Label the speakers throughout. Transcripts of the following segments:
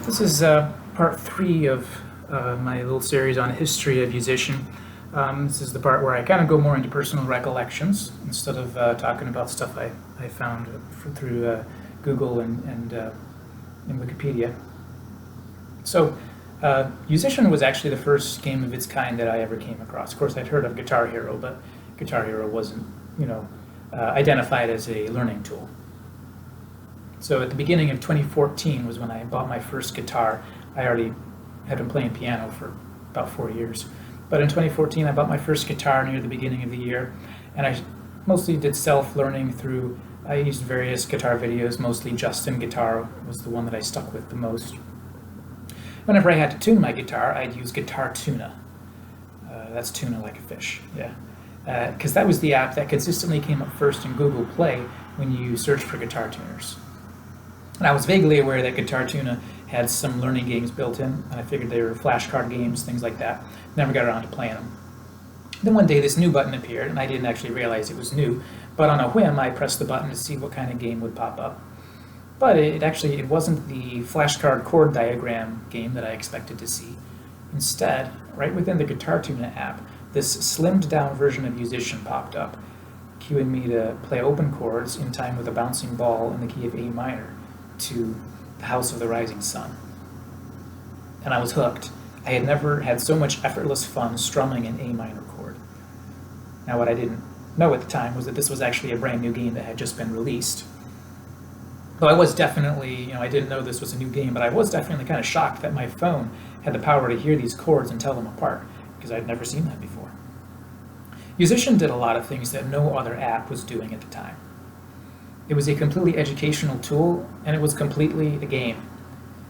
Speaker 1: This is part 3 of my little series on History of Yousician. This is the part where I kind of go more into personal recollections instead of talking about stuff I found through Google and Wikipedia. So, Yousician was actually the first game of its kind that I ever came across. Of course, I'd heard of Guitar Hero, but Guitar Hero wasn't, identified as a learning tool. So at the beginning of 2014 was when I bought my first guitar. I already had been playing piano for about 4 years. But in 2014 I bought my first guitar near the beginning of the year, and I mostly did self-learning through, I used various guitar videos, mostly Justin Guitar was the one that I stuck with the most. Whenever I had to tune my guitar, I'd use Guitar Tuna. That's tuna like a fish, yeah. Because that was the app that consistently came up first in Google Play when you searched for guitar tuners. And I was vaguely aware that Guitar Tuna had some learning games built in, and I figured they were flashcard games, things like that. Never got around to playing them. Then one day this new button appeared, and I didn't actually realize it was new, but on a whim I pressed the button to see what kind of game would pop up. But it wasn't the flashcard chord diagram game that I expected to see. Instead, right within the Guitar Tuna app, this slimmed down version of Yousician popped up, cueing me to play open chords in time with a bouncing ball in the key of A minor to the House of the Rising Sun. And I was hooked. I had never had so much effortless fun strumming an A minor chord. Now what I didn't know at the time was that this was actually a brand new game that had just been released. Though I was definitely, I didn't know this was a new game, but I was definitely kind of shocked that my phone had the power to hear these chords and tell them apart, because I'd never seen that before. Yousician did a lot of things that no other app was doing at the time. It was a completely educational tool, and it was completely a game.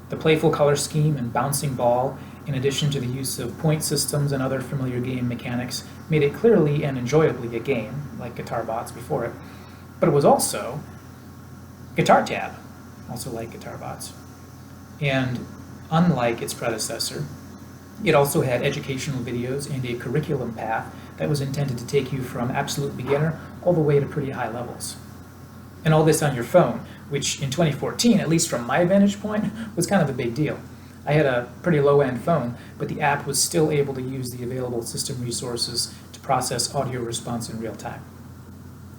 Speaker 1: The playful color scheme and bouncing ball, in addition to the use of point systems and other familiar game mechanics, made it clearly and enjoyably a game, like Guitar Bots before it. But it was also Guitar Tab, also like Guitar Bots. And unlike its predecessor, it also had educational videos and a curriculum path that was intended to take you from absolute beginner all the way to pretty high levels. And all this on your phone, which in 2014, at least from my vantage point, was kind of a big deal. I had a pretty low-end phone, but the app was still able to use the available system resources to process audio response in real time.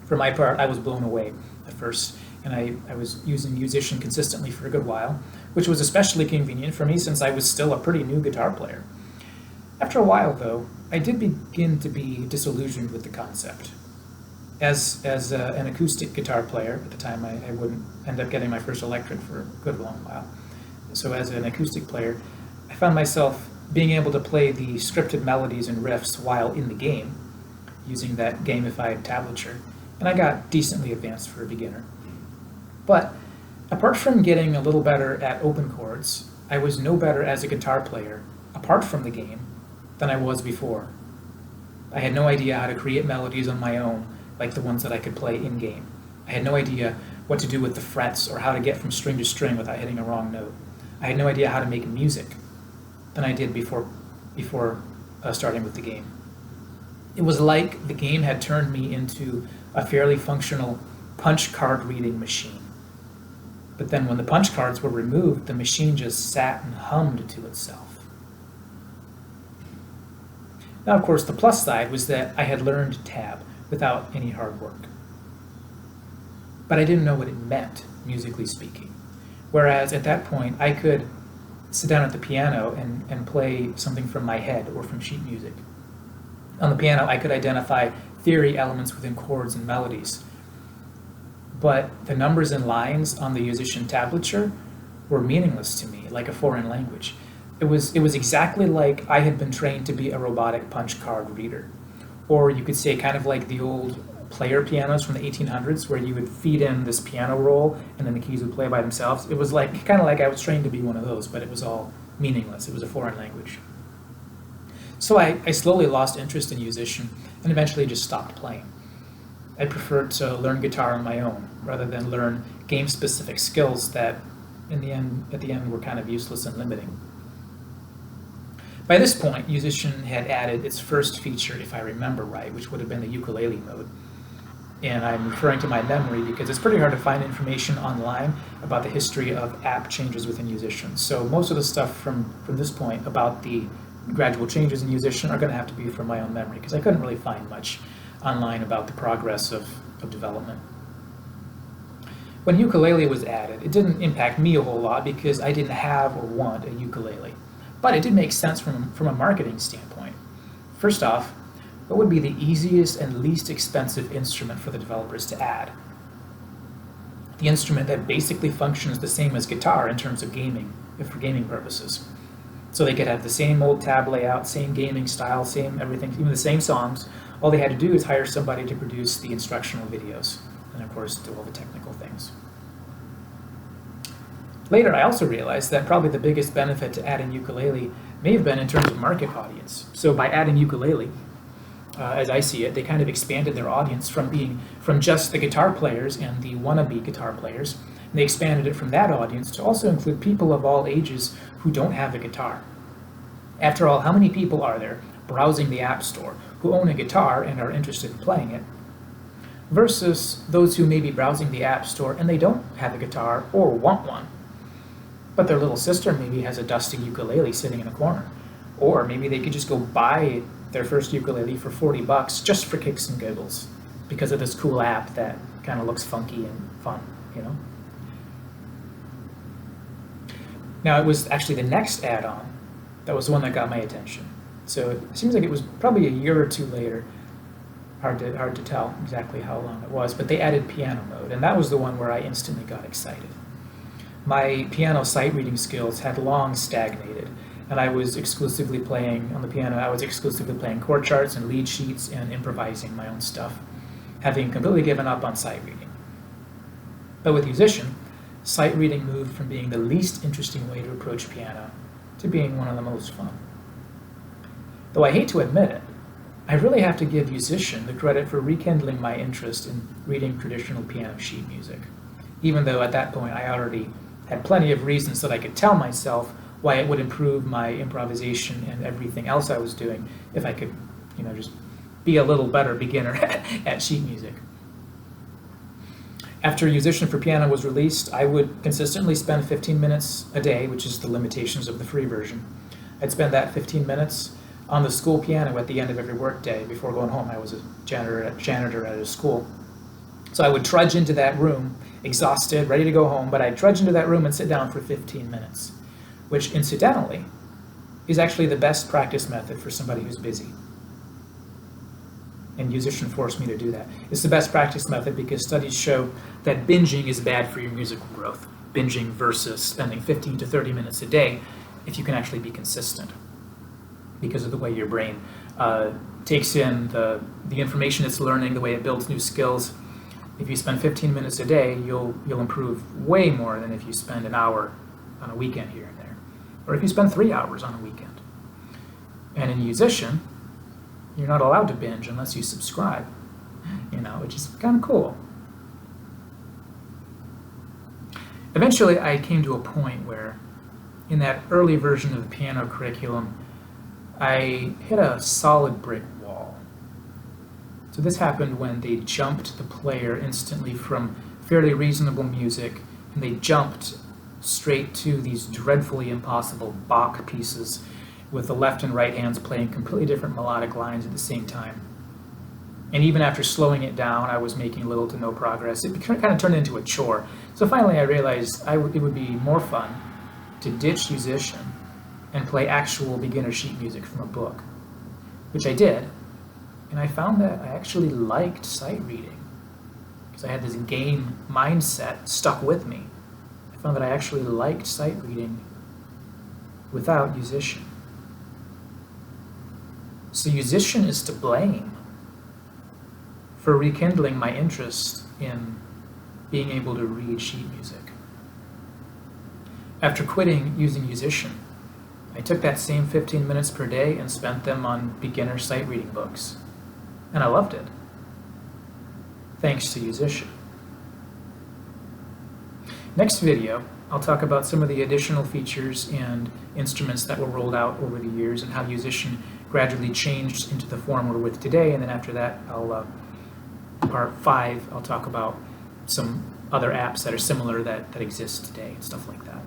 Speaker 1: For my part, I was blown away at first, and I was using Yousician consistently for a good while, which was especially convenient for me since I was still a pretty new guitar player. After a while, though, I did begin to be disillusioned with the concept. As an acoustic guitar player, at the time I wouldn't end up getting my first electric for a good long while. So as an acoustic player, I found myself being able to play the scripted melodies and riffs while in the game, using that gamified tablature, and I got decently advanced for a beginner. But apart from getting a little better at open chords, I was no better as a guitar player, apart from the game, than I was before. I had no idea how to create melodies on my own, like the ones that I could play in-game. I had no idea what to do with the frets or how to get from string to string without hitting a wrong note. I had no idea how to make music than I did before starting with the game. It was like the game had turned me into a fairly functional punch card reading machine. But then when the punch cards were removed, the machine just sat and hummed to itself. Now, of course, the plus side was that I had learned tab without any hard work. But I didn't know what it meant, musically speaking. Whereas at that point, I could sit down at the piano and play something from my head or from sheet music. On the piano, I could identify theory elements within chords and melodies. But the numbers and lines on the Yousician tablature were meaningless to me, like a foreign language. It was exactly like I had been trained to be a robotic punch card reader. Or you could say kind of like the old player pianos from the 1800s where you would feed in this piano roll and then the keys would play by themselves. It was kind of like I was trained to be one of those, but it was all meaningless. It was a foreign language. So I slowly lost interest in Yousician and eventually just stopped playing. I preferred to learn guitar on my own rather than learn game-specific skills that at the end were kind of useless and limiting. By this point, Yousician had added its first feature, if I remember right, which would have been the ukulele mode. And I'm referring to my memory because it's pretty hard to find information online about the history of app changes within Yousician. So most of the stuff from this point about the gradual changes in Yousician are going to have to be from my own memory, because I couldn't really find much online about the progress of development. When ukulele was added, it didn't impact me a whole lot because I didn't have or want a ukulele. But it did make sense from a marketing standpoint. First off, what would be the easiest and least expensive instrument for the developers to add? The instrument that basically functions the same as guitar in terms of gaming, if for gaming purposes. So they could have the same old tab layout, same gaming style, same everything, even the same songs. All they had to do is hire somebody to produce the instructional videos, and of course do all the technical things. Later, I also realized that probably the biggest benefit to adding ukulele may have been in terms of market audience. So by adding ukulele, as I see it, they kind of expanded their audience from just the guitar players and the wannabe guitar players. And they expanded it from that audience to also include people of all ages who don't have a guitar. After all, how many people are there browsing the App Store who own a guitar and are interested in playing it, versus those who may be browsing the App Store and they don't have a guitar or want one, but their little sister maybe has a dusty ukulele sitting in a corner, or maybe they could just go buy their first ukulele for $40 just for kicks and giggles because of this cool app that kind of looks funky and fun, you know? Now, it was actually the next add-on that was the one that got my attention. So it seems like it was probably a year or two later, hard to tell exactly how long it was, but they added piano mode, and that was the one where I instantly got excited. My piano sight reading skills had long stagnated, and I was exclusively playing on the piano. I was exclusively playing chord charts and lead sheets and improvising my own stuff, having completely given up on sight reading. But with Yousician, sight reading moved from being the least interesting way to approach piano to being one of the most fun. Though I hate to admit it, I really have to give Yousician the credit for rekindling my interest in reading traditional piano sheet music, even though at that point I already had plenty of reasons that I could tell myself why it would improve my improvisation and everything else I was doing if I could, just be a little better beginner at sheet music. After Yousician for Piano was released, I would consistently spend 15 minutes a day, which is the limitations of the free version. I'd spend that 15 minutes on the school piano at the end of every work day before going home. I was a janitor at a school. So I would trudge into that room, exhausted, ready to go home, but I'd trudge into that room and sit down for 15 minutes, which incidentally is actually the best practice method for somebody who's busy. And Yousician forced me to do that. It's the best practice method because studies show that binging is bad for your musical growth. Binging versus spending 15 to 30 minutes a day if you can actually be consistent, because of the way your brain takes in the information it's learning, the way it builds new skills. If you spend 15 minutes a day, you'll improve way more than if you spend an hour on a weekend here and there, or if you spend 3 hours on a weekend. And in Yousician, you're not allowed to binge unless you subscribe, which is kind of cool. Eventually, I came to a point where, in that early version of the piano curriculum, I hit a solid brick wall. So this happened when they jumped the player instantly from fairly reasonable music, and they jumped straight to these dreadfully impossible Bach pieces with the left and right hands playing completely different melodic lines at the same time. And even after slowing it down, I was making little to no progress. It kind of turned into a chore. So finally I realized it would be more fun to ditch Yousician and play actual beginner sheet music from a book, which I did. And I found that I actually liked sight reading because I had this game mindset stuck with me. I found that I actually liked sight reading without Yousician. So Yousician is to blame for rekindling my interest in being able to read sheet music. After quitting using Yousician, I took that same 15 minutes per day and spent them on beginner sight reading books. And I loved it. Thanks to Yousician. Next video, I'll talk about some of the additional features and instruments that were rolled out over the years and how Yousician gradually changed into the form we're with today, and then after that I'll part 5, I'll talk about some other apps that are similar that exist today and stuff like that.